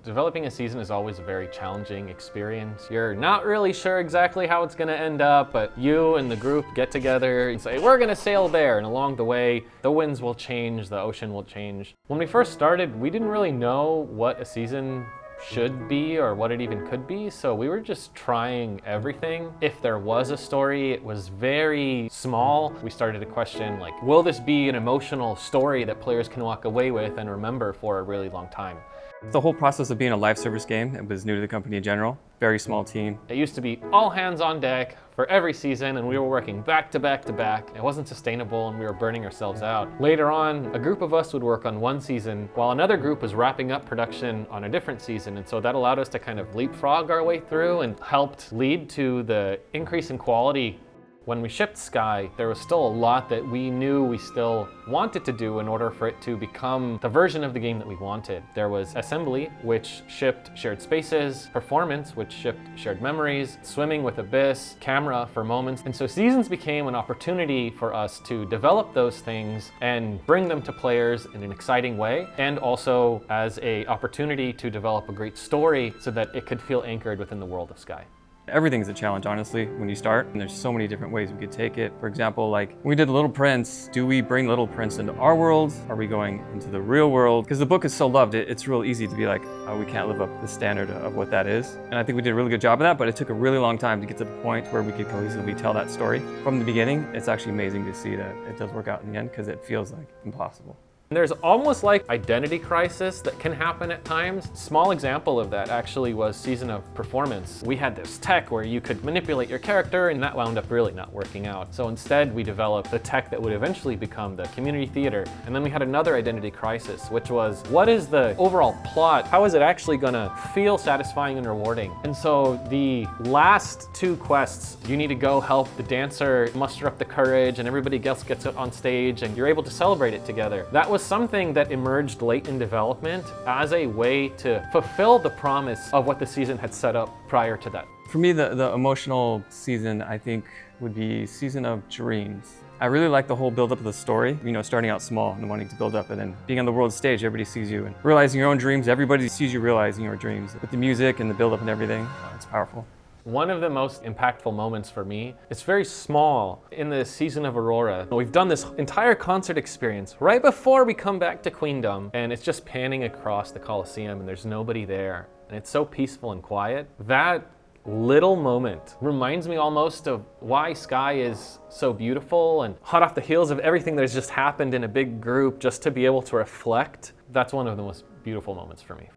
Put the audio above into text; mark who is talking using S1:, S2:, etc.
S1: Developing a season is always a very challenging experience. You're not really sure exactly how it's going to end up, but you and the group get together and say, we're going to sail there. And along the way, the winds will change, the ocean will change. When we first started, we didn't really know what a season should be or what it even could be, so we were just trying everything. If there was a story, it was very small. We started to question, like, will this be an emotional story that players can walk away with and remember for a really long time?
S2: The whole process of being a live service game, it was new to the company in general. Very small team.
S1: It used to be all hands on deck for every season, and we were working back to back to back. It wasn't sustainable and we were burning ourselves out. Later on, a group of us would work on one season while another group was wrapping up production on a different season. And so that allowed us to kind of leapfrog our way through and helped lead to the increase in quality. When we shipped Sky, there was still a lot that we knew we still wanted to do in order for it to become the version of the game that we wanted. There was assembly, which shipped shared spaces, performance, which shipped shared memories, swimming with Abyss, camera for moments. And so seasons became an opportunity for us to develop those things and bring them to players in an exciting way, and also as an opportunity to develop a great story so that it could feel anchored within the world of Sky.
S2: Everything's a challenge, honestly, when you start, and there's so many different ways we could take it. For example, like when we did Little Prince, do we bring Little Prince into our world? Are we going into the real world? Because the book is so loved, it's real easy to be like, oh, we can't live up to the standard of what that is. And I think we did a really good job of that, but it took a really long time to get to the point where we could cohesively tell that story. From the beginning, it's actually amazing to see that it does work out in the end, because it feels like impossible.
S1: There's almost like identity crisis that can happen at times. Small example of that actually was Season of Performance. We had this tech where you could manipulate your character, and that wound up really not working out. So instead we developed the tech that would eventually become the community theater. And then we had another identity crisis, which was, what is the overall plot? How is it actually gonna feel satisfying and rewarding? And so the last two quests, you need to go help the dancer muster up the courage, and everybody else gets it on stage, and you're able to celebrate it together. That was something that emerged late in development as a way to fulfill the promise of what the season had set up prior to that.
S2: For me, the emotional season, I think, would be Season of Dreams. I really like the whole build-up of the story, starting out small and wanting to build up, and then being on the world stage, everybody sees you, and realizing your own dreams, everybody sees you realizing your dreams. With the music and the build-up and everything, it's powerful.
S1: One of the most impactful moments for me, it's very small. In the Season of Aurora, we've done this entire concert experience right before we come back to Queendom, and it's just panning across the Coliseum and there's nobody there. And it's so peaceful and quiet. That little moment reminds me almost of why Sky is so beautiful, and hot off the heels of everything that's just happened in a big group, just to be able to reflect. That's one of the most beautiful moments for me.